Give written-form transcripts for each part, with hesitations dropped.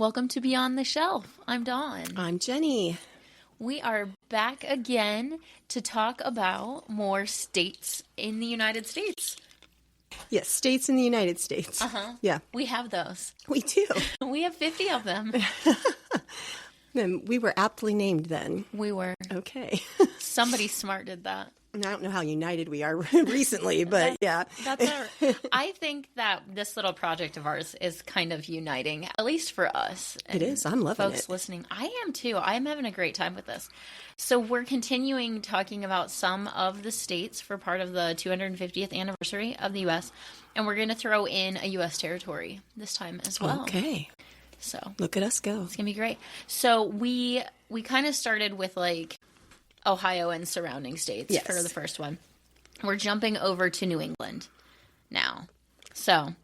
Welcome to Beyond the Shelf. I'm Dawn. I'm Jenny. We are back again to talk about more states in the United States. Yes, states in the United States. Uh-huh. Yeah. We have those. We do. We have 50 of them. Then we were aptly named then. We were. Okay. Somebody smart did that. I don't know how united we are recently, but yeah. I think that this little project of ours is kind of uniting, at least for us. It is. I'm loving folks listening. I am too. I'm having a great time with this. So we're continuing talking about some of the states for part of the 250th anniversary of the U.S., and we're going to throw in a U.S. territory this time as well. Okay. So look at us go. It's going to be great. So we kind of started with like Ohio and surrounding states for the first one. We're jumping over to New England now. So,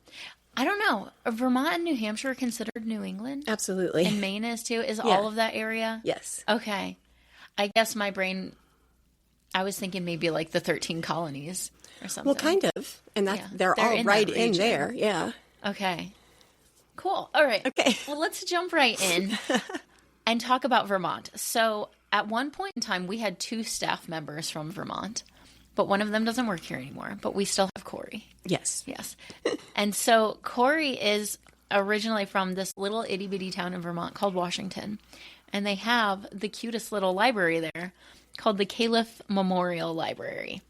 I don't know. Are Vermont and New Hampshire considered New England? Absolutely. And Maine is too? Is all of that area? Yes. Okay. I guess my brain, I was thinking maybe like the 13 colonies or something. Well, kind of. And they're all right in there. Yeah. Okay. Cool. All right. Okay. Well, let's jump right in and talk about Vermont. So, at one point in time, we had 2 staff members from Vermont, but one of them doesn't work here anymore, but we still have Corey. Yes. Yes. And so Corey is originally from this little itty bitty town in Vermont called Washington. And they have the cutest little library there called the Caliph Memorial Library.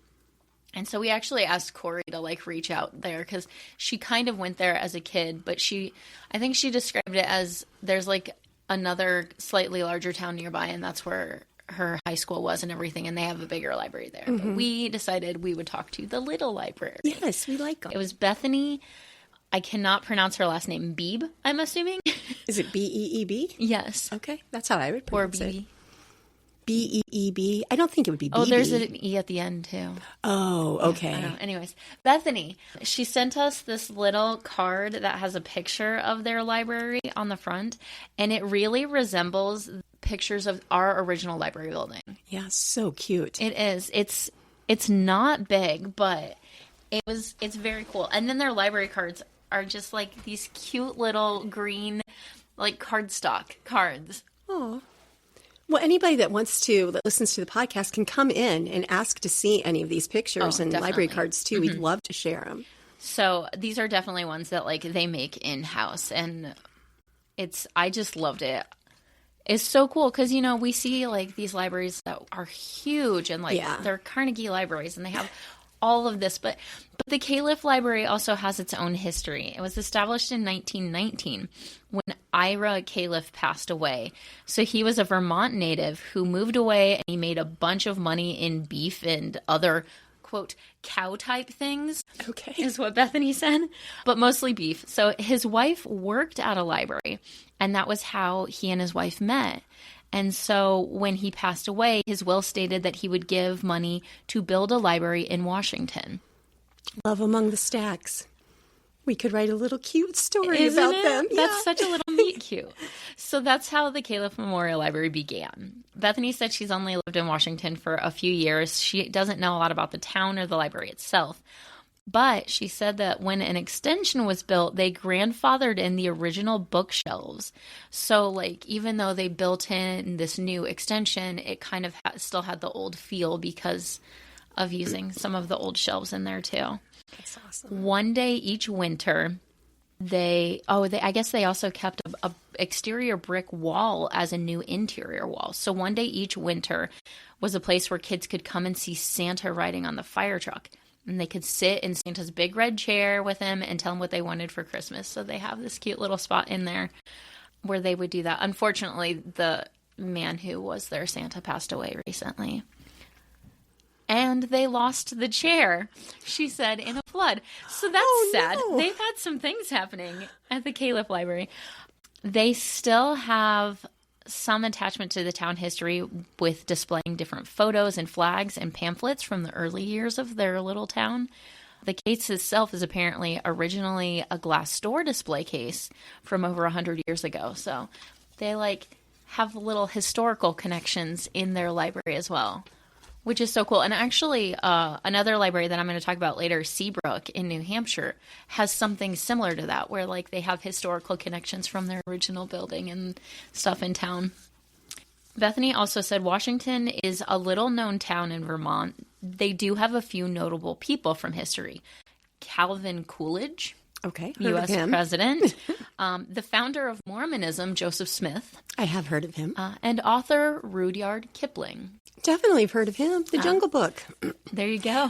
And so we actually asked Corey to like reach out there because she kind of went there as a kid, but I think she described it as there's like another slightly larger town nearby, and that's where her high school was and everything, and they have a bigger library there. Mm-hmm. But we decided we would talk to the little library. Yes, we like them. It was Bethany. I cannot pronounce her last name. Beebe, I'm assuming. Is it B-E-E-B? Yes. Okay, that's how I would pronounce it. Or B-E-E-B. I don't think it would be B-E. Oh, there's an E at the end, too. Oh, okay. I don't know. Anyways, Bethany, she sent us this little card that has a picture of their library on the front, and it really resembles pictures of our original library building. Yeah, so cute. It is. It's not big, but it's very cool. And then their library cards are just like these cute little green, like cardstock cards. Oh. Well, anybody that listens to the podcast can come in and ask to see any of these pictures and definitely. library cards too. Mm-hmm. We'd love to share them. So these are definitely ones that like they make in-house, and I just loved it. It's so cool because, you know, we see like these libraries that are huge and like they're Carnegie libraries and they have all of this, but the Caliph Library also has its own history. It was established in 1919 when Ira Caliph passed away. So he was a Vermont native who moved away, and he made a bunch of money in beef and other, quote, cow-type things, is what Bethany said, but mostly beef. So his wife worked at a library, and that was how he and his wife met. And so when he passed away, his will stated that he would give money to build a library in Washington. Love among the stacks. We could write a little cute story about them. That's such a little meet cute. So that's how the Caliph Memorial Library began. Bethany said she's only lived in Washington for a few years. She doesn't know a lot about the town or the library itself. But she said that when an extension was built, they grandfathered in the original bookshelves. So, like, even though they built in this new extension, it kind of still had the old feel because of using some of the old shelves in there, too. That's awesome. One day each winter, I guess they also kept a exterior brick wall as a new interior wall. So one day each winter was a place where kids could come and see Santa riding on the fire truck. And they could sit in Santa's big red chair with him and tell him what they wanted for Christmas. So they have this cute little spot in there where they would do that. Unfortunately, the man who was their Santa passed away recently. And they lost the chair, she said, in a flood. So that's sad. No. They've had some things happening at the Caliph Library. They still have some attachment to the town history with displaying different photos and flags and pamphlets from the early years of their little town. The case itself is apparently originally a glass door display case from over 100 years ago. So they like have little historical connections in their library as well, which is so cool. And actually, another library that I'm going to talk about later, Seabrook in New Hampshire, has something similar to that, where like they have historical connections from their original building and stuff in town. Bethany also said Washington is a little-known town in Vermont. They do have a few notable people from history. Calvin Coolidge, okay, U.S. president. The founder of Mormonism, Joseph Smith. I have heard of him. And author Rudyard Kipling. Definitely have heard of him. The Jungle Book. There you go.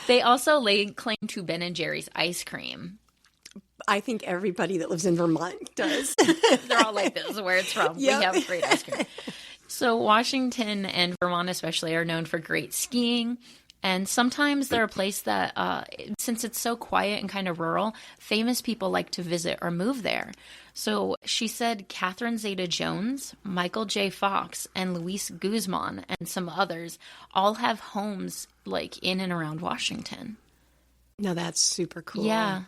They also laid claim to Ben & Jerry's ice cream. I think everybody that lives in Vermont does. They're all like, this is where it's from. Yep. We have great ice cream. So Washington and Vermont especially are known for great skiing. And sometimes they're a place that, since it's so quiet and kind of rural, famous people like to visit or move there. So she said Catherine Zeta-Jones, Michael J. Fox, and Luis Guzman, and some others all have homes like in and around Washington. Now that's super cool. Yeah.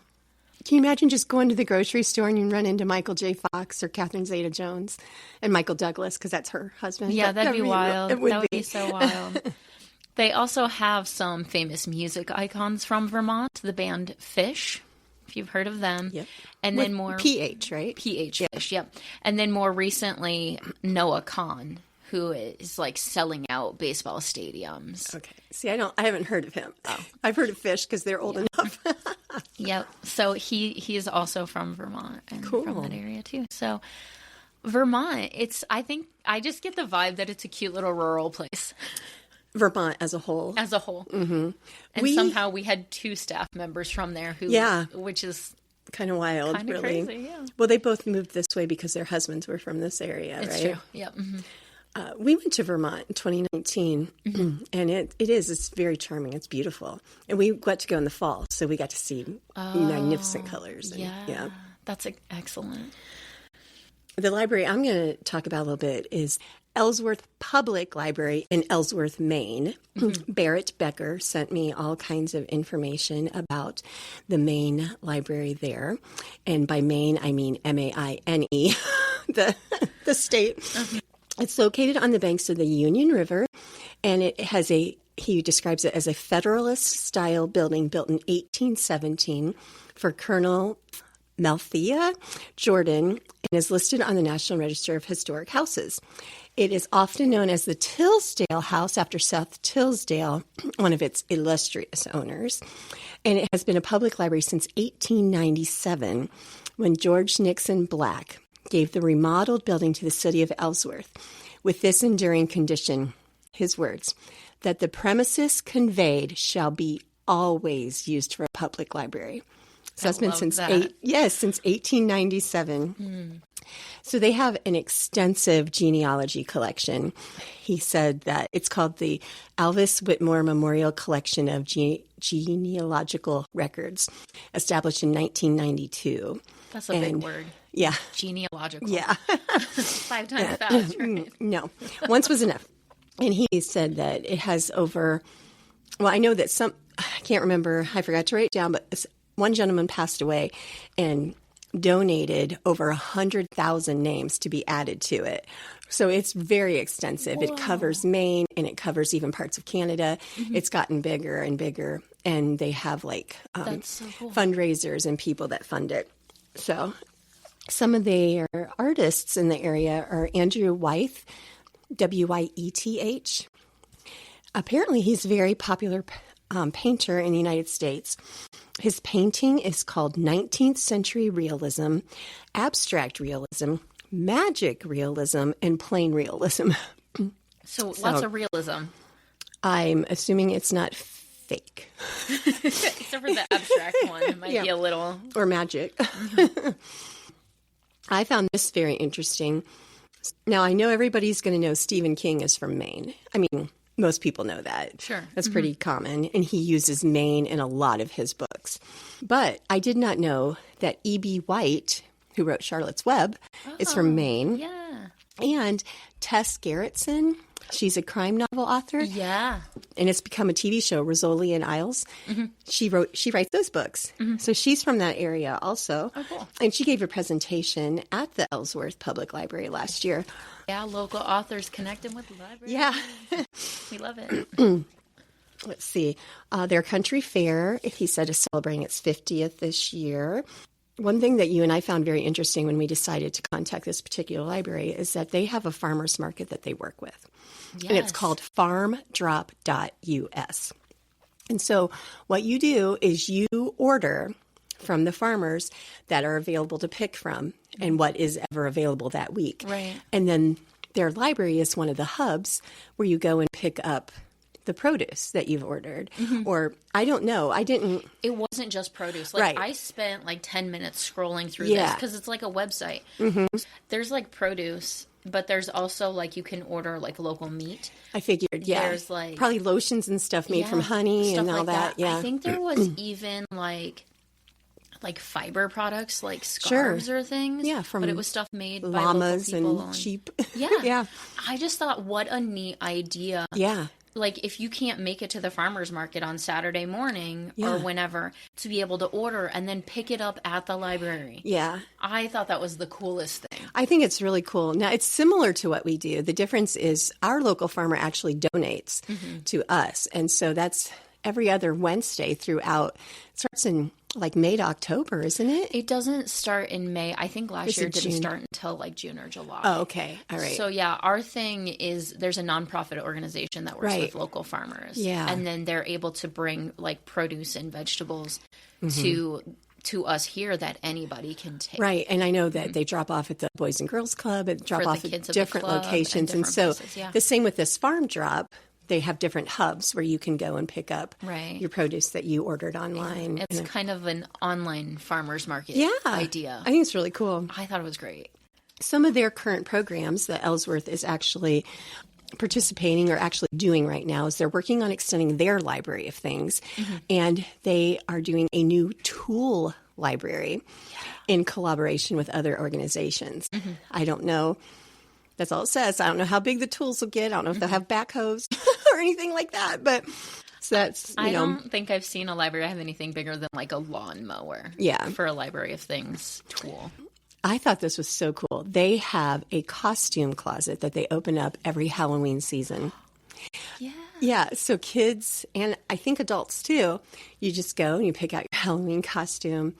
Can you imagine just going to the grocery store and you run into Michael J. Fox or Catherine Zeta-Jones and Michael Douglas, because that's her husband? Yeah, that'd be wild. It would that would be so wild. They also have some famous music icons from Vermont, the band Fish, if you've heard of them. Yep. And With then more PH, right? PH Fish, yep. And then more recently, Noah Kahn, who is like selling out baseball stadiums. Okay. See, I haven't heard of him. Oh. I've heard of Fish because they're old enough. Yep. So he is also from Vermont and Cool. from that area too. So Vermont, I just get the vibe that it's a cute little rural place. Vermont as a whole. As a whole. Mm-hmm. And somehow we had 2 staff members from there which is kind of wild, kind of really. crazy, yeah. Well, they both moved this way because their husbands were from this area, It's right? true. Yep. Mm-hmm. We went to Vermont in 2019, and it's very charming. It's beautiful. And we got to go in the fall, so we got to see magnificent colors. And, yeah. That's excellent. The library I'm going to talk about a little bit is Ellsworth Public Library in Ellsworth, Maine. Barrett Becker sent me all kinds of information about the Maine library there. And by Maine, I mean Maine, the state. It's located on the banks of the Union River, and it has he describes it as a Federalist-style building built in 1817 for Colonel Malthea Jordan and is listed on the National Register of Historic Houses. It is often known as the Tillsdale House after Seth Tillsdale, one of its illustrious owners. And it has been a public library since 1897 when George Nixon Black gave the remodeled building to the city of Ellsworth with this enduring condition, his words, that the premises conveyed shall be always used for a public library. So that's been since 1897. So they have an extensive genealogy collection. He said that it's called the Alvis Whitmore Memorial Collection of Genealogical Records, established in 1992. That's a big word. Yeah. Genealogical. Yeah. 5 times fast, right? No. Once was enough. And he said that it has over, I know that I can't remember, I forgot to write it down, but one gentleman passed away and donated over 100,000 names to be added to it. So it's very extensive. Whoa. It covers Maine and it covers even parts of Canada. It's gotten bigger and bigger, and they have That's so cool. fundraisers and people that fund it. So some of their artists in the area are Andrew Wyeth, Wyeth. Apparently he's a very popular painter in the United States. His painting is called 19th Century Realism, Abstract Realism, Magic Realism, and Plain Realism. So lots of realism. I'm assuming it's not fake. Except for the abstract one. It might be a little... Or magic. I found this very interesting. Now, I know everybody's going to know Stephen King is from Maine. I mean, most people know that. Sure. That's pretty common. And he uses Maine in a lot of his books. But I did not know that E.B. White, who wrote Charlotte's Web, is from Maine. Yeah. And Tess Gerritsen She's a crime novel author. Yeah. And it's become a TV show, Rizzoli and Isles. Mm-hmm. She writes those books. Mm-hmm. So she's from that area also. Oh, cool. And she gave a presentation at the Ellsworth Public Library last year. Yeah, local authors connecting with the library. Yeah. We love it. Let's see. Their country fair, he said, is celebrating its 50th this year. One thing that you and I found very interesting when we decided to contact this particular library is that they have a farmer's market that they work with. Yes. And it's called farmdrop.us. And so what you do is you order from the farmers that are available to pick from and what is ever available that week. Right. And then their library is one of the hubs where you go and pick up the produce that you've ordered. Mm-hmm. Or I don't know. It wasn't just produce. Like right. I spent like 10 minutes scrolling through this because it's like a website. Mm-hmm. There's like produce, but there's also like you can order like local meat. I figured, yeah. There's like probably lotions and stuff made from honey and all like that. Yeah. I think there was even like fiber products, like scarves or things. Yeah, but it was stuff made by llamas local people and sheep. Yeah. Yeah. I just thought, what a neat idea. Yeah. Like, if you can't make it to the farmer's market on Saturday morning or whenever, to be able to order and then pick it up at the library. Yeah. I thought that was the coolest thing. I think it's really cool. Now, it's similar to what we do. The difference is our local farmer actually donates to us. And so that's every other Wednesday throughout. It starts in like May to October, isn't it? It doesn't start in May. I think last year it didn't start until like June or July. Oh, okay. All right. So yeah, our thing is there's a nonprofit organization that works with local farmers. Yeah. And then they're able to bring like produce and vegetables to us here that anybody can take. Right. And I know that they drop off at the Boys and Girls Club and drop off at different locations. And so the same with this farm drop. They have different hubs where you can go and pick up your produce that you ordered online. It's kind of an online farmer's market idea. I think it's really cool. I thought it was great. Some of their current programs that Ellsworth is actually participating or actually doing right now is they're working on extending their library of things. Mm-hmm. And they are doing a new tool library in collaboration with other organizations. Mm-hmm. I don't know. That's all it says. I don't know how big the tools will get. I don't know if they'll have backhoes or anything like that. But so that's, I don't think I've seen a library have anything bigger than like a lawnmower. Yeah. For a library of things tool. I thought this was so cool. They have a costume closet that they open up every Halloween season. Yeah. Yeah. So kids and I think adults too, you just go and you pick out your Halloween costume.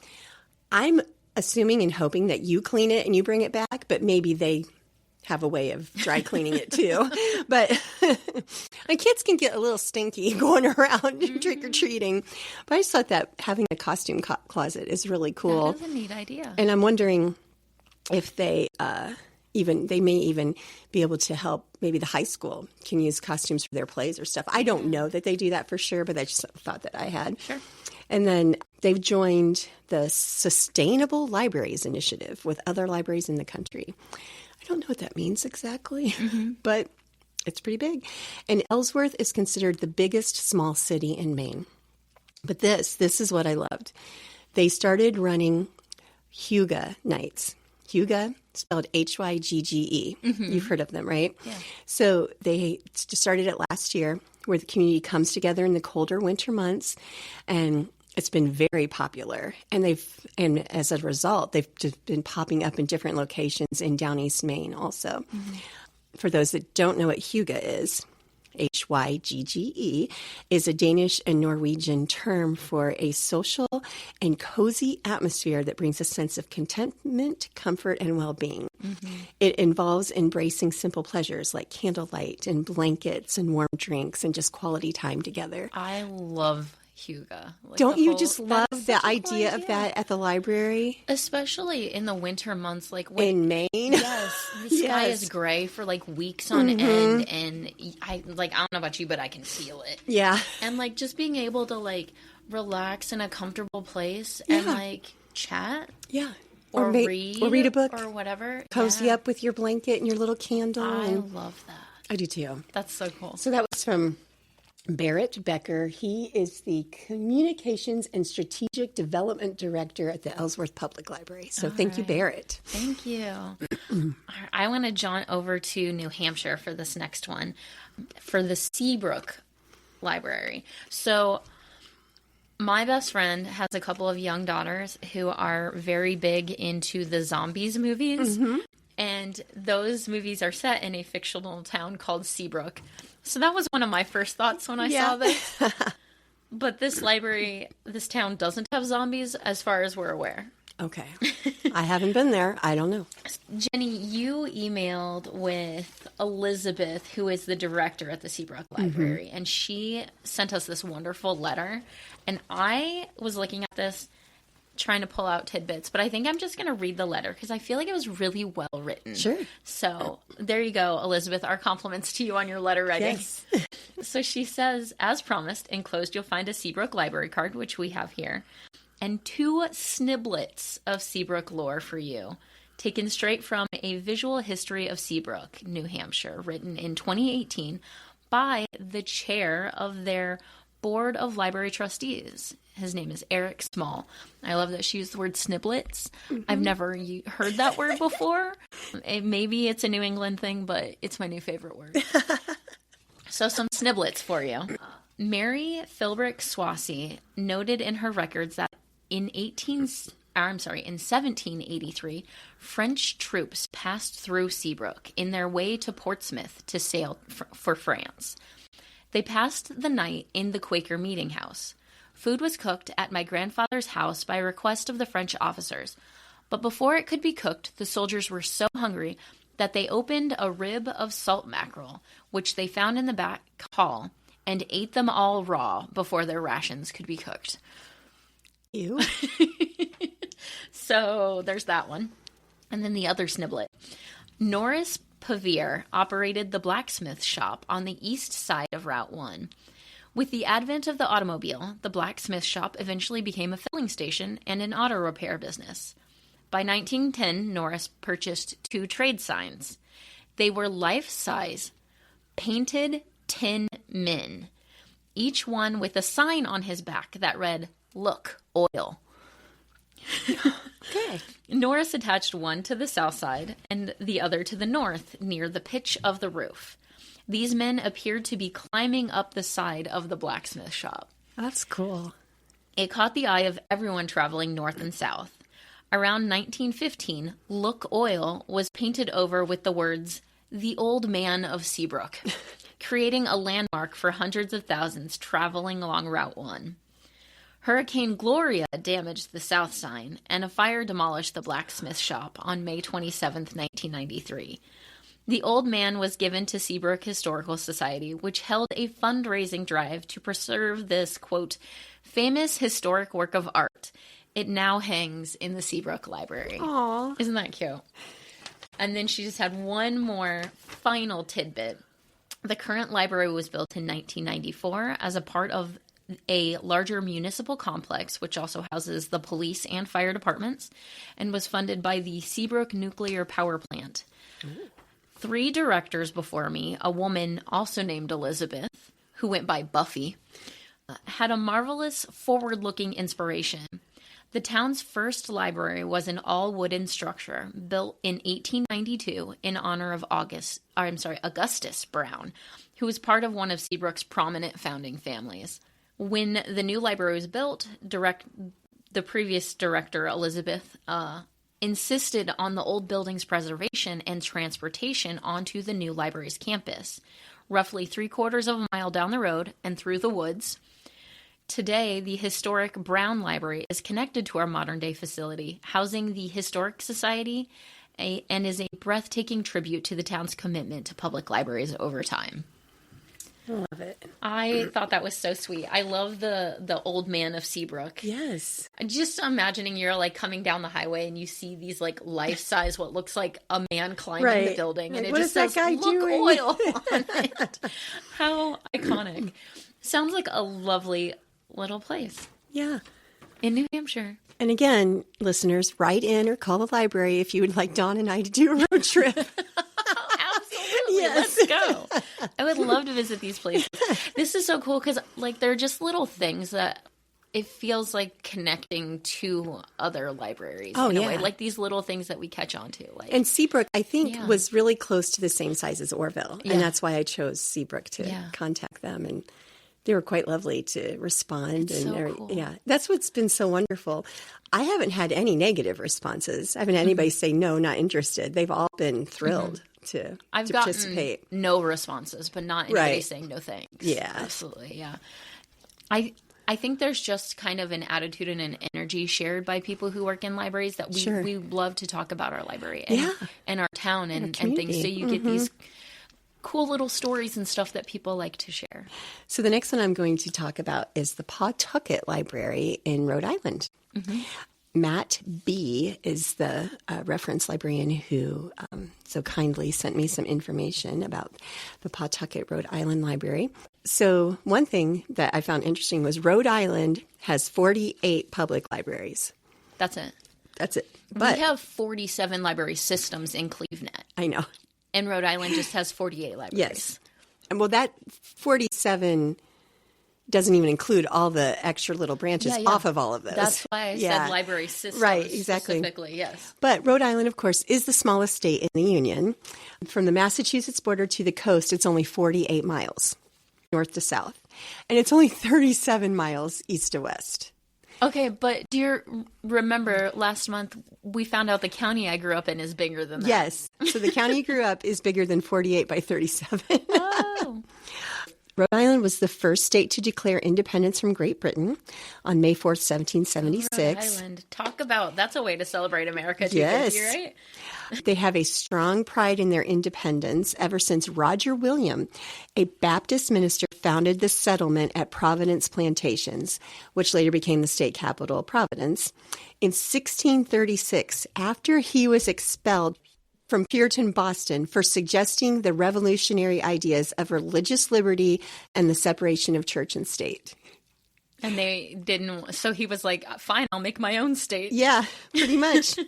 I'm assuming and hoping that you clean it and you bring it back, but maybe they have a way of dry cleaning it too. But my kids can get a little stinky going around trick-or-treating. But I just thought that having a costume closet is really cool. That is a neat idea. And I'm wondering if they may even be able to help. Maybe the high school can use costumes for their plays or stuff. I don't know that they do that for sure, but I just thought that I had. Sure. And then they've joined the Sustainable Libraries Initiative with other libraries in the country. I don't know what that means exactly, but it's pretty big. And Ellsworth is considered the biggest small city in Maine. But this is what I loved. They started running Hygge nights. Hygge, spelled Hygge. You've heard of them, right? Yeah. So they started it last year where the community comes together in the colder winter months, and it's been very popular, and as a result, they've just been popping up in different locations in Down East Maine also. Mm-hmm. For those that don't know what Hygge is, Hygge is a Danish and Norwegian term for a social and cozy atmosphere that brings a sense of contentment, comfort, and well-being. Mm-hmm. It involves embracing simple pleasures like candlelight and blankets and warm drinks and just quality time together. I love Hygge. Like don't you just love the idea of that at the library? Especially in the winter months, like in Maine. Yes, the sky is gray for like weeks on end, and I don't know about you, but I can feel it. Yeah, and like just being able to like relax in a comfortable place and like chat. Yeah. Or read a book. Or whatever. Cozy up with your blanket and your little candle. I love that. I do too. That's so cool. So that was from Barrett Becker. He is the Communications and Strategic Development Director at the Ellsworth Public Library. So thank you, Barrett. Thank you. I want to jaunt over to New Hampshire for this next one, for the Seabrook Library. So my best friend has a couple of young daughters who are very big into the zombies movies. And those movies are set in a fictional town called Seabrook. So that was one of my first thoughts when I saw this. But this library, this town doesn't have zombies as far as we're aware. Okay. I haven't been there. I don't know. Jenny, you emailed with Elizabeth, who is the director at the Seabrook Library, and she sent us this wonderful letter. And I was looking at this, trying to pull out tidbits, but I think I'm just going to read the letter because I feel like it was really well written. Sure. So there you go, Elizabeth. Our compliments to you on your letter writing. Yes. So she says, as promised, enclosed you'll find a Seabrook library card, which we have here, and 2 sniblets of Seabrook lore for you, taken straight from A Visual History of Seabrook, New Hampshire, written in 2018 by the chair of their Board of Library Trustees. His name is Eric Small. I love that she used the word sniblets. I've never heard that word before. Maybe it's a New England thing, but it's my new favorite word. So some sniblets for you. Mary Philbrick Swasey noted in her records that in 1783, French troops passed through Seabrook in their way to Portsmouth to sail for France. They passed the night in the Quaker Meeting House. Food was cooked at my grandfather's house by request of the French officers, but before it could be cooked, the soldiers were so hungry that they opened a rib of salt mackerel, which they found in the back hall, and ate them all raw before their rations could be cooked. Ew. So there's that one. And then the other sniblet. Norris Pavere operated the blacksmith shop on the east side of Route 1. With the advent of the automobile, the blacksmith shop eventually became a filling station and an auto repair business. By 1910, Norris purchased 2 trade signs. They were life-size, painted tin men, each one with a sign on his back that read, "Look, oil." Okay. Norris attached one to the south side and the other to the north, near the pitch of the roof. These men appeared to be climbing up the side of the blacksmith shop. That's cool. It caught the eye of everyone traveling north and south. Around 1915, "Look Oil" was painted over with the words, "The Old Man of Seabrook," creating a landmark for hundreds of thousands traveling along Route 1. Hurricane Gloria damaged the south sign, and a fire demolished the blacksmith shop on May 27, 1993. The old man was given to Seabrook Historical Society, which held a fundraising drive to preserve this, quote, famous historic work of art. It now hangs in the Seabrook Library. Aww. Isn't that cute? And then she just had one more final tidbit. The current library was built in 1994 as a part of a larger municipal complex, which also houses the police and fire departments, and was funded by the Seabrook Nuclear Power Plant. Ooh. 3 directors before me, a woman also named Elizabeth, who went by Buffy, had a marvelous forward-looking inspiration. The town's first library was an all-wooden structure built in 1892 in honor of Augustus Brown, who was part of one of Seabrook's prominent founding families. When the new library was built, the previous director, Elizabeth, insisted on the old building's preservation and transportation onto the new library's campus, roughly 3/4 of a mile down the road and through the woods. Today, the historic Brown Library is connected to our modern-day facility, housing the Historic Society, and is a breathtaking tribute to the town's commitment to public libraries over time. I love it. I thought that was so sweet. I love the old man of Seabrook. Yes. Just imagining you're like coming down the highway and you see these like life-size, what looks like a man climbing the building. And like, it what just is says, that guy "Look, doing?" oil" on it. How iconic. Sounds like a lovely little place. Yeah. In New Hampshire. And again, listeners, write in or call the library if you would like Dawn and I to do a road trip. Absolutely. Yes. Let's go. I would love to visit these places. This is so cool because, like, they're just little things that it feels like connecting to other libraries in a way. Like these little things that we catch on to. Like, and Seabrook, I think, was really close to the same size as Orville. Yeah. And that's why I chose Seabrook to contact them. And they were quite lovely to respond. It's and so cool. Yeah, that's what's been so wonderful. I haven't had any negative responses. I haven't had anybody say, no, not interested. They've all been thrilled to participate. Gotten no responses, but not anybody saying no thanks. Yeah. Absolutely, yeah. I think there's just kind of an attitude and an energy shared by people who work in libraries that we love to talk about our library and our town and things. So you get these cool little stories and stuff that people like to share. So the next one I'm going to talk about is the Pawtucket Library in Rhode Island. Matt B. is the reference librarian who so kindly sent me some information about the Pawtucket, Rhode Island Library. So one thing that I found interesting was Rhode Island has 48 public libraries. That's it. But we have 47 library systems in Cleveland. I know. And Rhode Island just has 48 libraries. Yes. And well, that 47 doesn't even include all the extra little branches off of all of those. That's why I said library systems. Right, exactly. Specifically, yes. But Rhode Island, of course, is the smallest state in the Union. From the Massachusetts border to the coast, it's only 48 miles, north to south. And it's only 37 miles east to west. Okay, but do you remember last month we found out the county I grew up in is bigger than that? Yes. So the county you grew up is bigger than 48 by 37. Oh. Rhode Island was the first state to declare independence from Great Britain on May 4th, 1776. Rhode Island. Talk about, that's a way to celebrate America, 250, Yes. right? They have a strong pride in their independence ever since Roger William, a Baptist minister, founded the settlement at Providence Plantations, which later became the state capital of Providence. In 1636, after he was expelled from Puritan Boston for suggesting the revolutionary ideas of religious liberty and the separation of church and state. And they didn't, so he was like, fine, I'll make my own state. Yeah, pretty much.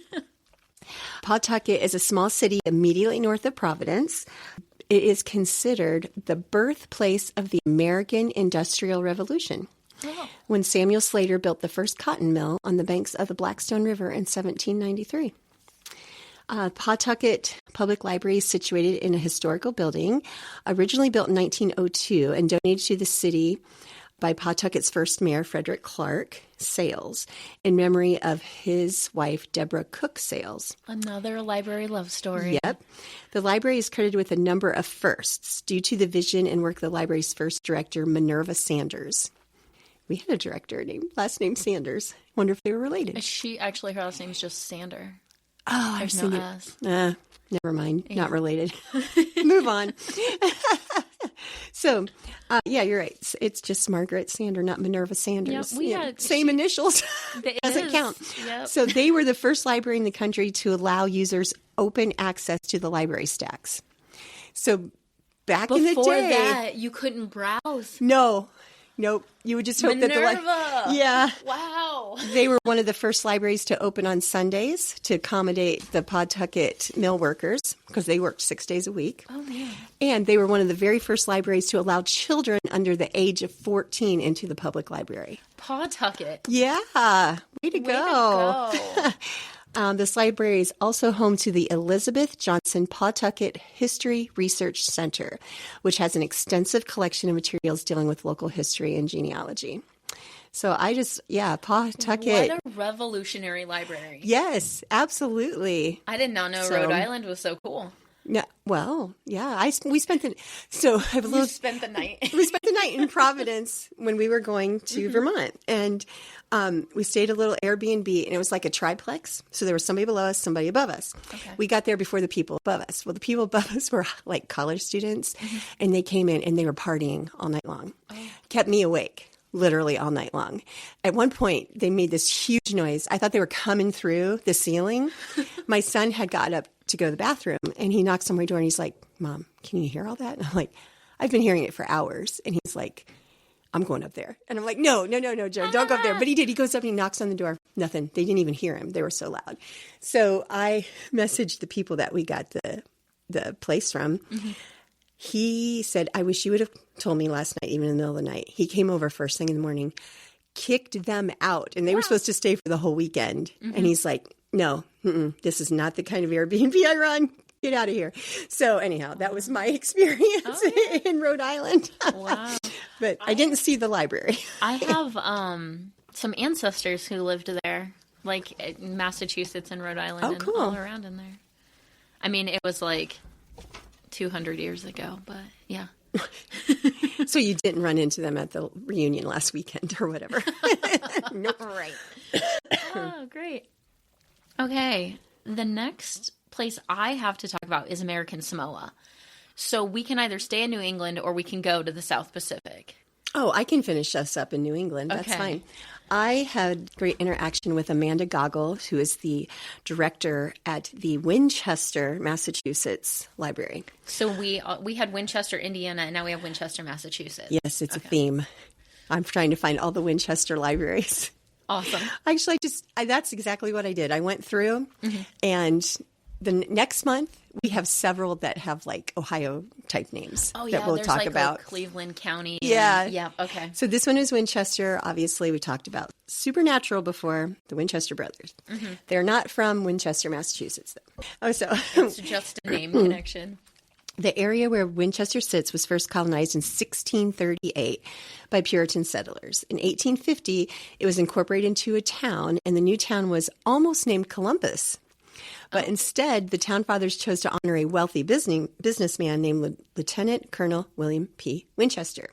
Pawtucket is a small city immediately north of Providence. It is considered the birthplace of the American Industrial Revolution. Oh. When Samuel Slater built the first cotton mill on the banks of the Blackstone River in 1793. Pawtucket Public Library is situated in a historical building, originally built in 1902 and donated to the city by Pawtucket's first mayor, Frederick Clark Sales, in memory of his wife, Deborah Cook Sales. Another library love story. Yep. The library is credited with a number of firsts due to the vision and work of the library's first director, Minerva Sanders. We had a director last name Sanders. Wonder if they were related. She actually, her last name is just Sander. Oh, There's I've no seen it. S. Never mind. Yeah. Not related. Move on. So, you're right. It's just Margaret Sander, not Minerva Sanders. Yep, we had, same initials. Doesn't count. Yep. So they were the first library in the country to allow users open access to the library stacks. So back in the day. Before that, you couldn't browse. Nope. You would just hope Minerva. that yeah. Wow. They were one of the first libraries to open on Sundays to accommodate the Pawtucket mill workers because they worked 6 days a week. Oh, man. And they were one of the very first libraries to allow children under the age of 14 into the public library. Pawtucket. Yeah. Way to go. This library is also home to the Elizabeth Johnson Pawtucket History Research Center, which has an extensive collection of materials dealing with local history and genealogy. So Pawtucket. What a revolutionary library. Yes, absolutely. I did not know Rhode Island was so cool. Yeah, well, yeah. We spent the spent the night. We spent the night in Providence when we were going to Vermont, and we stayed a little Airbnb, and it was like a triplex. So there was somebody below us, somebody above us. Okay. We got there before the people above us. Well, the people above us were like college students, and they came in and they were partying all night long. Oh. Kept me awake. Literally all night long. At one point, they made this huge noise. I thought they were coming through the ceiling. My son had got up to go to the bathroom, and he knocks on my door, and he's like, "Mom, can you hear all that?" And I'm like, "I've been hearing it for hours." And he's like, "I'm going up there." And I'm like, No, Joe, don't go up there. But he did. He goes up and he knocks on the door. Nothing. They didn't even hear him. They were so loud. So I messaged the people that we got the place from. He said, I wish you would have told me last night, even in the middle of the night. He came over first thing in the morning, kicked them out, and they were supposed to stay for the whole weekend. Mm-hmm. And he's like, no, this is not the kind of Airbnb I run. Get out of here. So anyhow, that was my experience in Rhode Island. Wow. But I didn't see the library. I have some ancestors who lived there, like in Massachusetts and Rhode Island and cool. all around in there. I mean, it was like 200 years ago, but yeah. So you didn't run into them at the reunion last weekend or whatever. Nope. Right. Oh, great. Okay. The next place I have to talk about is American Samoa. So we can either stay in New England or we can go to the South Pacific. Oh, I can finish us up in New England. That's fine. I had great interaction with Amanda Goggle, who is the director at the Winchester, Massachusetts Library. So we had Winchester, Indiana, and now we have Winchester, Massachusetts. Yes, it's a theme. I'm trying to find all the Winchester libraries. Awesome. Actually, that's exactly what I did. I went through, and the next month we have several that have like Ohio type names that we'll talk about. Like Cleveland County. Yeah. Okay. So this one is Winchester. Obviously, we talked about Supernatural before, the Winchester brothers. Mm-hmm. They're not from Winchester, Massachusetts, though. Oh, so it's just a name connection. The area where Winchester sits was first colonized in 1638 by Puritan settlers. In 1850, it was incorporated into a town, and the new town was almost named Columbus. But instead, the town fathers chose to honor a wealthy businessman named Lieutenant Colonel William P. Winchester,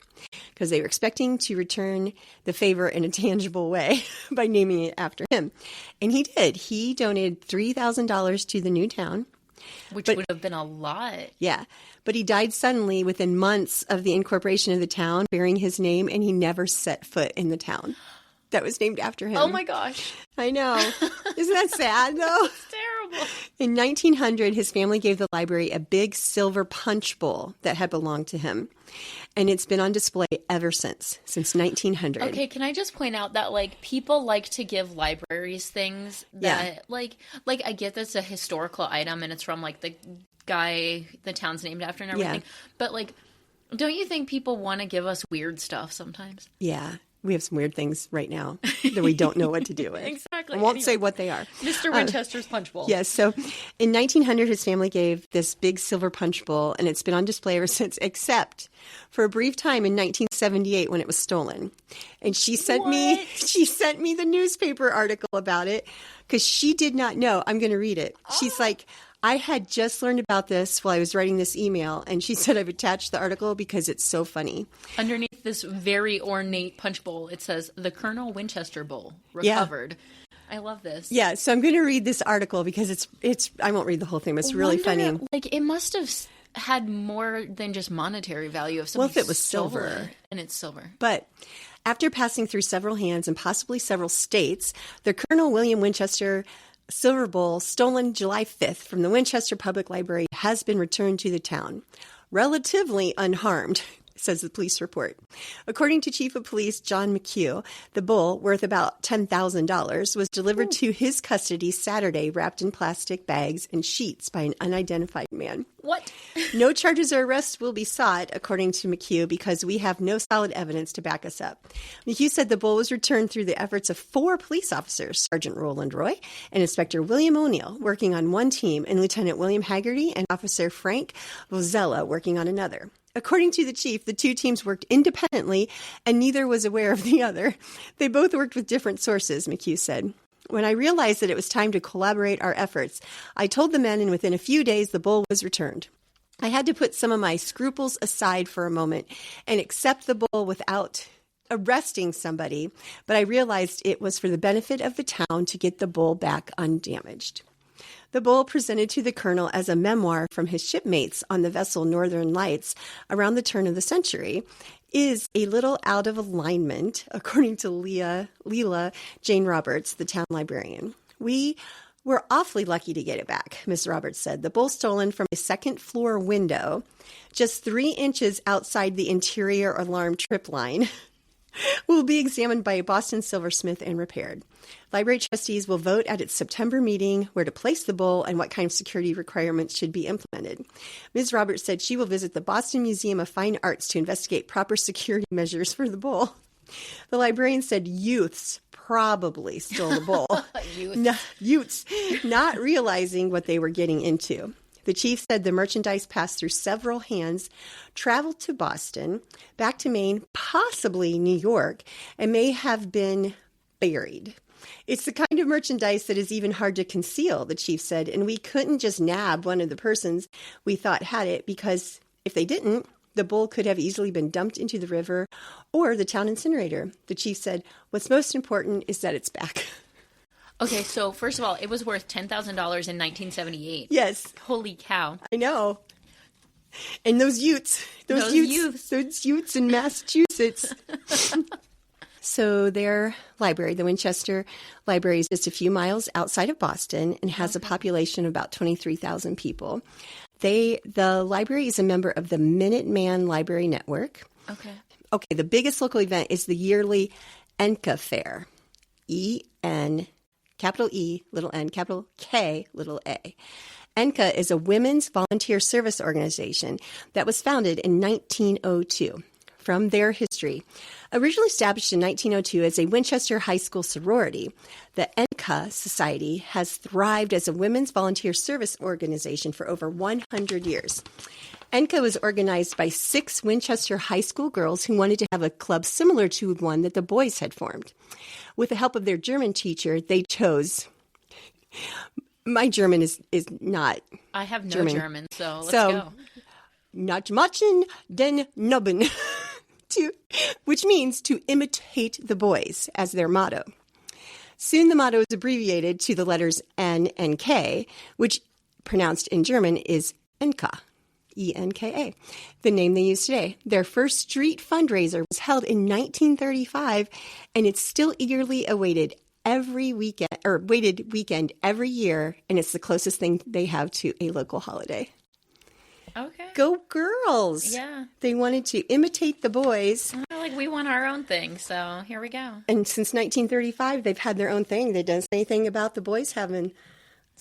because they were expecting to return the favor in a tangible way by naming it after him. And he did. He donated $3,000 to the new town. Which would have been a lot. Yeah. But he died suddenly within months of the incorporation of the town, bearing his name, and he never set foot in the town that was named after him. Oh, my gosh. I know. Isn't that sad, though? It's terrible. In 1900, his family gave the library a big silver punch bowl that had belonged to him. And it's been on display ever since 1900. Okay, can I just point out that, like, people like to give libraries things that, like, I get that's a historical item and it's from, like, the guy the town's named after and everything. Yeah. But, like, don't you think people want to give us weird stuff sometimes? Yeah. We have some weird things right now that we don't know what to do with. Exactly. I won't say what they are. Mr. Winchester's punch bowl. Yes. So in 1900, his family gave this big silver punch bowl, and it's been on display ever since, except for a brief time in 1978 when it was stolen. And she sent me the newspaper article about it because she did not know. I'm going to read it. Oh. She's like, I had just learned about this while I was writing this email, and she said I've attached the article because it's so funny. Underneath this very ornate punch bowl, it says, the Colonel Winchester Bowl, recovered. Yeah. I love this. Yeah, so I'm going to read this article because it's I won't read the whole thing, but it's really funny. Like, it must have had more than just monetary value if somebody if it was silver. And it's silver. But after passing through several hands and possibly several states, the Colonel William Winchester Silver Bowl, stolen July 5th from the Winchester Public Library, has been returned to the town, relatively unharmed, says the police report. According to Chief of Police John McHugh, the bowl, worth about $10,000, was delivered to his custody Saturday, wrapped in plastic bags and sheets by an unidentified man. What? No charges or arrests will be sought, according to McHugh, because we have no solid evidence to back us up. McHugh said the bowl was returned through the efforts of 4 police officers, Sergeant Roland Roy and Inspector William O'Neill, working on one team, and Lieutenant William Haggerty and Officer Frank Vozella working on another. According to the chief, the 2 teams worked independently, and neither was aware of the other. They both worked with different sources, McHugh said. When I realized that it was time to collaborate our efforts, I told the men, and within a few days, the bowl was returned. I had to put some of my scruples aside for a moment and accept the bowl without arresting somebody, but I realized it was for the benefit of the town to get the bowl back undamaged. The bowl, presented to the colonel as a memoir from his shipmates on the vessel Northern Lights around the turn of the century, is a little out of alignment, according to Leela Jane Roberts, the town librarian. We were awfully lucky to get it back, Miss Roberts said. The bowl stolen from a second-floor window, just 3 inches outside the interior alarm trip line. will be examined by a Boston silversmith and repaired. Library trustees will vote at its September meeting where to place the bull and what kind of security requirements should be implemented. Ms. Roberts said she will visit the Boston Museum of Fine Arts to investigate proper security measures for the bull. The librarian said youths probably stole the bull. Youths, not realizing what they were getting into. The chief said the merchandise passed through several hands, traveled to Boston, back to Maine, possibly New York, and may have been buried. It's the kind of merchandise that is even hard to conceal, the chief said, and we couldn't just nab one of the persons we thought had it because if they didn't, the bull could have easily been dumped into the river or the town incinerator. The chief said, what's most important is that it's back. Okay, so first of all, it was worth $10,000 in 1978. Yes. Holy cow. I know. And those youths in Massachusetts. So their library, the Winchester Library, is just a few miles outside of Boston and has a population of about 23,000 people. The library is a member of the Minuteman Library Network. Okay, the biggest local event is the yearly ENCA Fair. E-N, capital E, little n, capital K, little a. ENCA is a women's volunteer service organization that was founded in 1902. From their history, originally established in 1902 as a Winchester High School sorority, the ENCA Society has thrived as a women's volunteer service organization for over 100 years. ENCA was organized by 6 Winchester High School girls who wanted to have a club similar to one that the boys had formed. With the help of their German teacher, they chose... My German is not I have no German, so let's go. Not machen den Nobben, which means to imitate the boys as their motto. Soon the motto is abbreviated to the letters N and K, which pronounced in German is ENKA, E-N-K-A, the name they use today. Their first street fundraiser was held in 1935, and it's still eagerly awaited weekend every year, and it's the closest thing they have to a local holiday. Okay. Go girls. Yeah. They wanted to imitate the boys. Like we want our own thing, so here we go. And since 1935, they've had their own thing. They didn't say anything about the boys having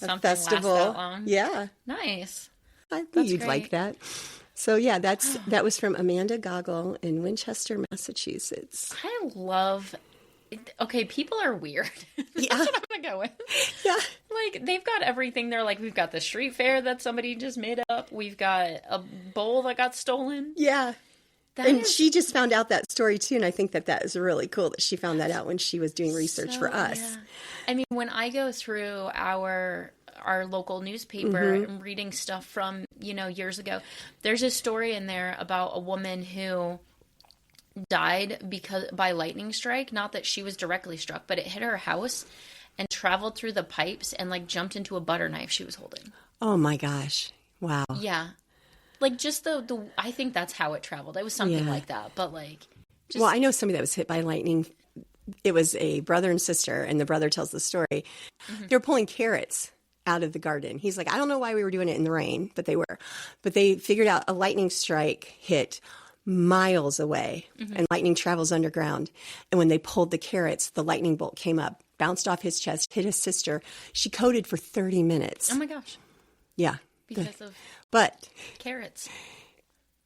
a festival. Last that long. Yeah. Nice. I think you'd like that. So yeah, that was from Amanda Goggle in Winchester, Massachusetts. I love... Okay, people are weird. Yeah. That's what I'm going to go with. Yeah. Like, they've got everything. They're like, we've got the street fair that somebody just made up. We've got a bowl that got stolen. Yeah. She just found out that story, too, and I think that is really cool that she found that out when she was doing research for us. Yeah. I mean, when I go through our local newspaper and reading stuff from, years ago, there's a story in there about a woman who... died by lightning strike. Not that she was directly struck, but it hit her house and traveled through the pipes and jumped into a butter knife she was holding. Oh my gosh. Wow. Yeah. Just the I think that's how it traveled. It was something like that. But well, I know somebody that was hit by lightning. It was a brother and sister, and the brother tells the story. Mm-hmm. They're pulling carrots out of the garden. He's like, I don't know why we were doing it in the rain, but they were. But they figured out a lightning strike hit miles away, and lightning travels underground. And when they pulled the carrots, the lightning bolt came up, bounced off his chest, hit his sister. She coded for 30 minutes. Oh my gosh. Yeah. Because of carrots.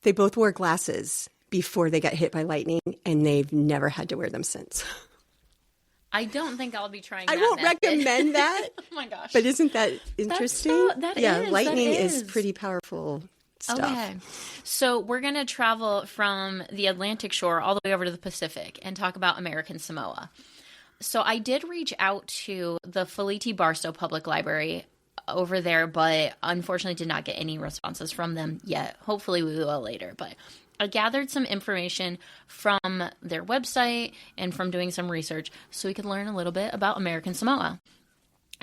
They both wore glasses before they got hit by lightning, and they've never had to wear them since. I don't think I'll be trying I won't recommend that. Oh my gosh. But isn't that interesting? Lightning is pretty powerful stuff. Okay. So we're going to travel from the Atlantic shore all the way over to the Pacific and talk about American Samoa. So I did reach out to the Felipe Barstow Public Library over there, but unfortunately did not get any responses from them yet. Hopefully we will later. But I gathered some information from their website and from doing some research so we could learn a little bit about American Samoa.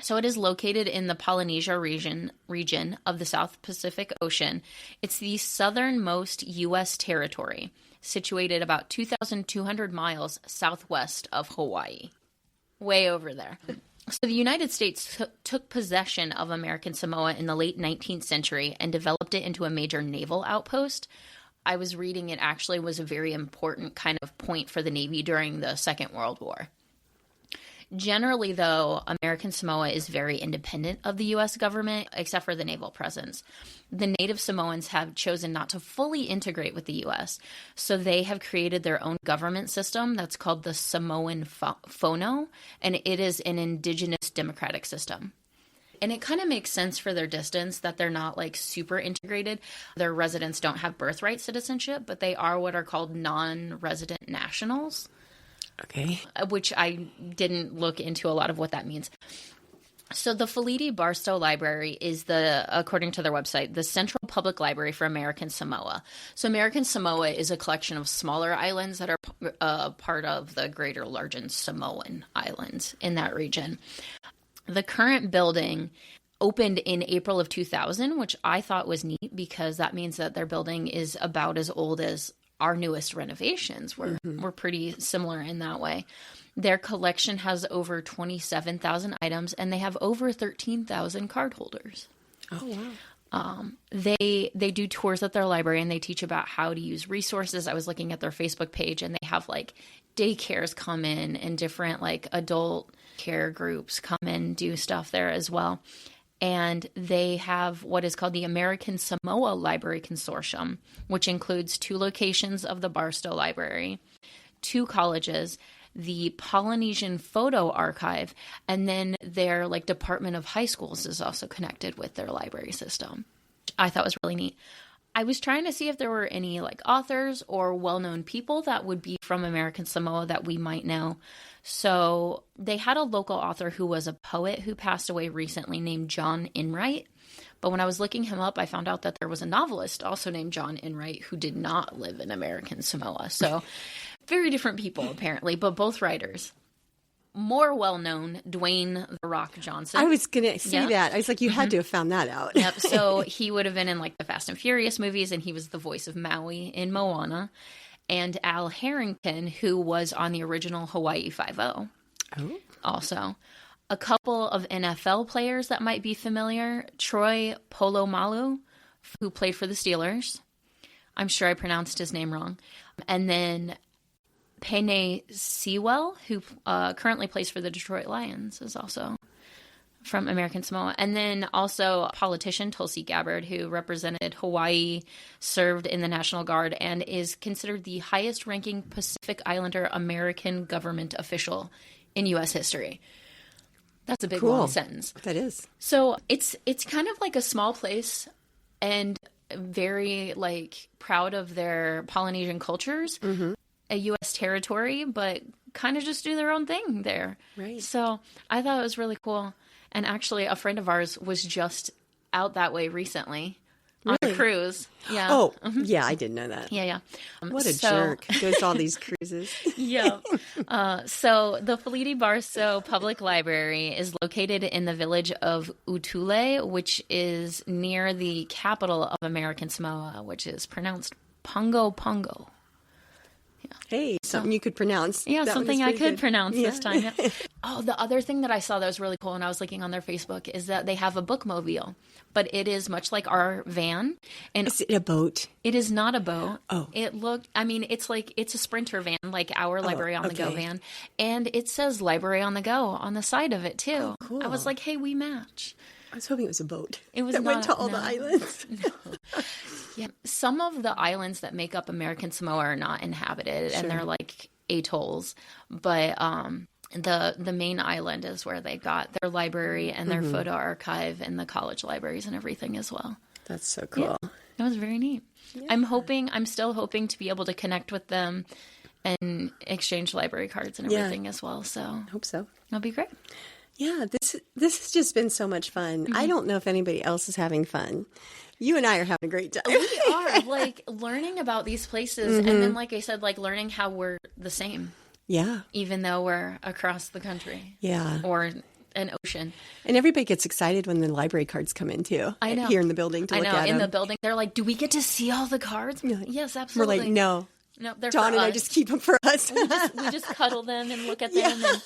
So it is located in the Polynesia region of the South Pacific Ocean. It's the southernmost U.S. territory, situated about 2,200 miles southwest of Hawaii. Way over there. So the United States took possession of American Samoa in the late 19th century and developed it into a major naval outpost. I was reading it actually was a very important kind of point for the Navy during the Second World War. Generally, though, American Samoa is very independent of the U.S. government, except for the naval presence. The native Samoans have chosen not to fully integrate with the U.S., so they have created their own government system that's called the Samoan Fono, and it is an indigenous democratic system. And it kind of makes sense for their distance that they're not like super integrated. Their residents don't have birthright citizenship, but they are what are called non-resident nationals. Okay. Which I didn't look into a lot of what that means. So the Filidi Barstow Library is according to their website, the central public library for American Samoa. So American Samoa is a collection of smaller islands that are part of the greater Large Samoan Islands in that region. The current building opened in April of 2000, which I thought was neat because that means that their building is about as old as our newest renovations. We're pretty similar in that way. Their collection has over 27,000 items, and they have over 13,000 card holders. Oh, wow. They do tours at their library, and they teach about how to use resources. I was looking at their Facebook page, and they have like daycares come in and different like adult care groups come in, do stuff there as well. And they have what is called the American Samoa Library Consortium, which includes 2 locations of the Barstow Library, 2 colleges, the Polynesian Photo Archive, and then their like Department of High Schools is also connected with their library system. I thought was really neat. I was trying to see if there were any like authors or well-known people that would be from American Samoa that we might know. So they had a local author who was a poet who passed away recently named John Enright. But when I was looking him up, I found out that there was a novelist also named John Enright who did not live in American Samoa. So very different people apparently, but both writers. More well-known, Dwayne "The Rock" Johnson. I was going to say that. I was like, you had to have found that out. Yep. So he would have been in like the Fast and Furious movies, and he was the voice of Maui in Moana. And Al Harrington, who was on the original Hawaii Five-0. Oh. Also. A couple of NFL players that might be familiar. Troy Polamalu, who played for the Steelers. I'm sure I pronounced his name wrong. And then Penei Sewell, who currently plays for the Detroit Lions, is also from American Samoa. And then also politician Tulsi Gabbard, who represented Hawaii, served in the National Guard, and is considered the highest-ranking Pacific Islander American government official in U.S. history. That's a big long sentence. That is. So it's kind of like a small place and very like proud of their Polynesian cultures. Mm-hmm. A U.S. territory, but kind of just do their own thing there. Right. So I thought it was really cool. And actually, a friend of ours was just out that way recently on a cruise. Yeah. Oh, yeah, I didn't know that. Yeah. What a jerk. Goes to all these cruises. Yeah. So the Filidi Barstow Public Library is located in the village of Utule, which is near the capital of American Samoa, which is pronounced Pongo Pongo. Hey, something you could pronounce. Yeah, that something I could pronounce Yeah. this time. Yeah. Oh, the other thing that I saw that was really cool when I was looking on their Facebook is that they have a bookmobile, but it is much like our van. And is it a boat? It is not a boat. Oh. It's a Sprinter van, like our Library on the Go van. And it says Library on the Go on the side of it, too. Oh, cool. I was like, hey, we match. I was hoping it was a boat. It was that not, went to all the no. islands. No. Yeah, some of the islands that make up American Samoa are not inhabited, and they're like atolls. But the main island is where they got their library and their photo archive and the college libraries and everything as well. That's so cool. Yeah, it was very neat. Yeah. I'm still hoping to be able to connect with them and exchange library cards and everything as well. So I hope so. That'll be great. Yeah, this has just been so much fun. I don't know if anybody else is having fun. You and I are having a great time. We are, like, learning about these places. And then, like I said, like, learning how we're the same. Yeah. Even though we're across the country. Yeah. Or an ocean. And everybody gets excited when the library cards come in, too. I know. Here in the building to look at them. In the building. They're like, do we get to see all the cards? Like, yes, absolutely. We're like, no. No, they're Dawn for and us. I just keep them for us. we just cuddle them and look at them. And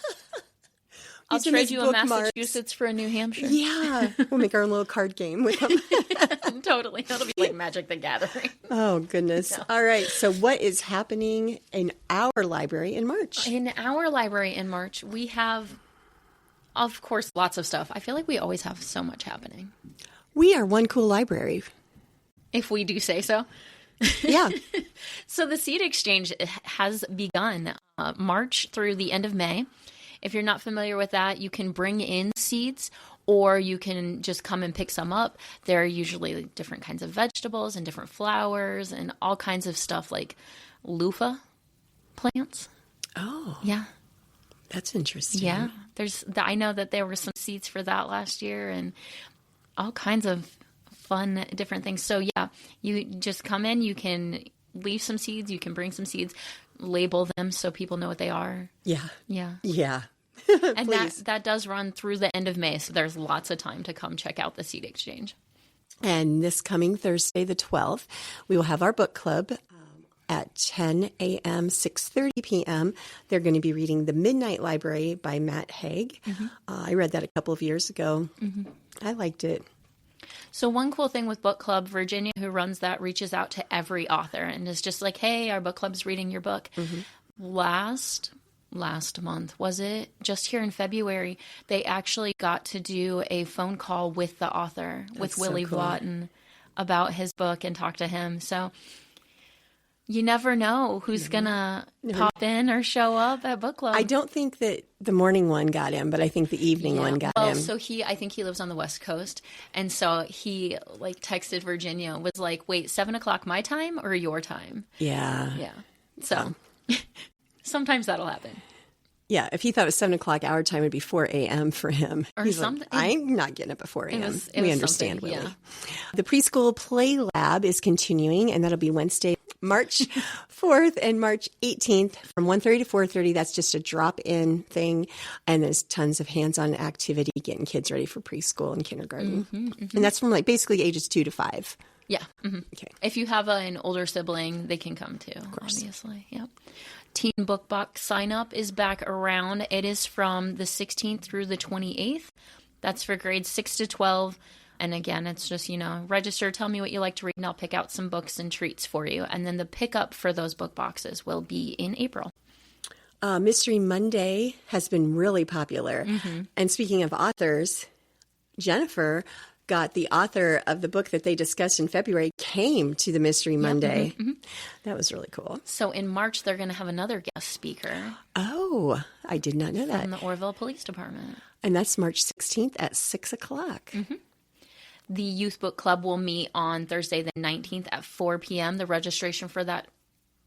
I'll Using trade his you a bookmarks. Massachusetts for a New Hampshire. Yeah. We'll make our own little card game with them. Totally. That'll be like Magic the Gathering. Oh, goodness. Yeah. All right. So what is happening in our library in March? In our library in March, we have, of course, lots of stuff. I feel like we always have so much happening. We are one cool library. If we do say so. Yeah. So the seed exchange has begun March through the end of May. If you're not familiar with that, you can bring in seeds or you can just come and pick some up. There are usually different kinds of vegetables and different flowers and all kinds of stuff like loofah plants. Oh. Yeah. That's interesting. Yeah. I know that there were some seeds for that last year and all kinds of fun different things. So yeah, you just come in, you can leave some seeds, you can bring some seeds, label them so people know what they are. Yeah. Yeah. Yeah. And that does run through the end of May, so there's lots of time to come check out the seed exchange. And this coming Thursday, the 12th, we will have our book club at 10 a.m., 6:30 p.m. They're going to be reading The Midnight Library by Matt Haig. Mm-hmm. I read that a couple of years ago. Mm-hmm. I liked it. So one cool thing with book club, Virginia, who runs that, reaches out to every author and is just like, hey, our book club's reading your book. Mm-hmm. Last month, was it? Just here in February, they actually got to do a phone call with the author, with Willie Vlotton, about his book and talk to him. So you never know who's going to pop in or show up at book club. I don't think that the morning one got him, but I think the evening one got him. So I think he lives on the West Coast. And so he texted Virginia, was like, wait, 7:00 my time or your time? Yeah. Yeah. So sometimes that'll happen. Yeah, if he thought it was 7:00 our time, it'd be 4 a.m. for him. Or He's something. Like, I'm not getting up at 4 a.m. We understand, Willie. Yeah. The preschool play lab is continuing, and that'll be Wednesday, March 4th and March 18th from 1:30 to 4:30. That's just a drop-in thing, and there's tons of hands-on activity getting kids ready for preschool and kindergarten. Mm-hmm, mm-hmm. And that's from basically ages 2 to 5. Yeah. Mm-hmm. Okay. If you have an older sibling, they can come too, of course. Obviously. Yep. Teen Book Box sign up is back around. It is from the 16th through the 28th. That's for grades 6 to 12. And again, it's just, register, tell me what you like to read, and I'll pick out some books and treats for you. And then the pickup for those book boxes will be in April. Mystery Monday has been really popular. Mm-hmm. And speaking of authors, Jennifer got the author of the book that they discussed in February came to the Mystery Monday. Mm-hmm, mm-hmm. That was really cool. So in March, they're going to have another guest speaker. Oh, I did not know that. From the Orville Police Department. And that's March 16th at 6:00. Mm-hmm. The Youth Book Club will meet on Thursday the 19th at 4 p.m. The registration for that,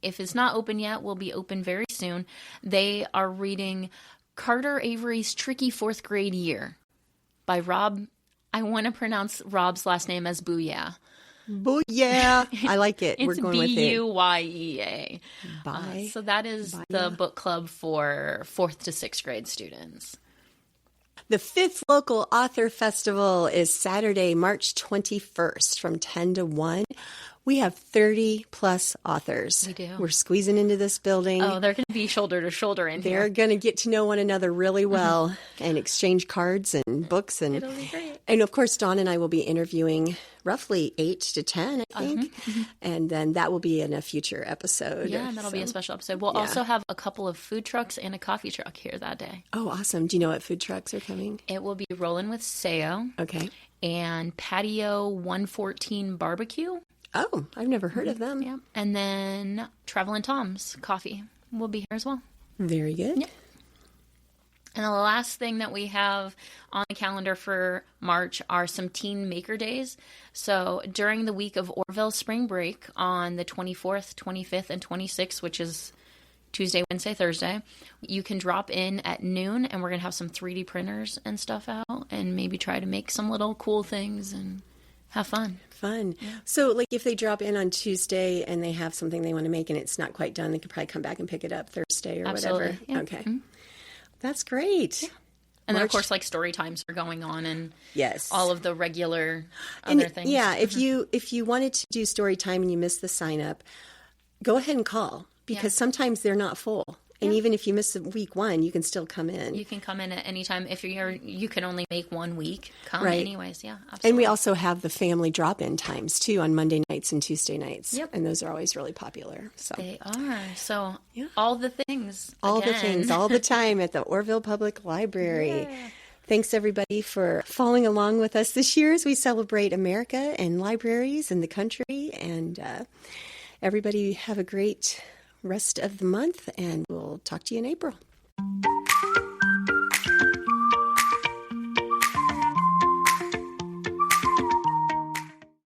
if it's not open yet, will be open very soon. They are reading Carter Avery's Tricky Fourth Grade Year by Rob. I want to pronounce Rob's last name as Booyah. Booyah. I like it. We're going with it. Buyea. Bye. So that is the book club for 4th to 6th grade students. The 5th Local Author Festival is Saturday, March 21st from 10 to 1. We have 30 plus authors. We do. We're squeezing into this building. Oh, they're going to be shoulder to shoulder in here. They're going to get to know one another really well and exchange cards and books. And it'll be great. And of course, Dawn and I will be interviewing roughly 8 to 10, I think. And then that will be in a future episode. Yeah, that'll be a special episode. We'll also have a couple of food trucks and a coffee truck here that day. Oh, awesome. Do you know what food trucks are coming? It will be Rollin' with Sayo. Okay. And Patio 114 Barbecue. Oh, I've never heard of them. Yeah. And then Travelin' Tom's Coffee will be here as well. Very good. Yeah. And the last thing that we have on the calendar for March are some teen maker days. So during the week of Orville spring break on the 24th, 25th, and 26th, which is Tuesday, Wednesday, Thursday, you can drop in at noon and we're going to have some 3D printers and stuff out and maybe try to make some little cool things and have fun. Fun. Yeah. So, if they drop in on Tuesday and they have something they want to make and it's not quite done, they could probably come back and pick it up Thursday or whatever. Yeah. Okay. Mm-hmm. That's great. Yeah. And then, of course, story times are going on and yes, all of the regular other things. Yeah, if you wanted to do story time and you missed the sign up, go ahead and call because sometimes they're not full. And even if you miss week 1, you can still come in. You can come in at any time. If you can only make 1 week, come right. anyways. Yeah, absolutely. And we also have the family drop-in times, too, on Monday nights and Tuesday nights. Yep. And those are always really popular. So they are. So all the things. All again. the things, all the time at the Orville Public Library. Yeah. Thanks, everybody, for following along with us this year as we celebrate America and libraries and the country. And everybody have a great rest of the month, and we'll talk to you in April.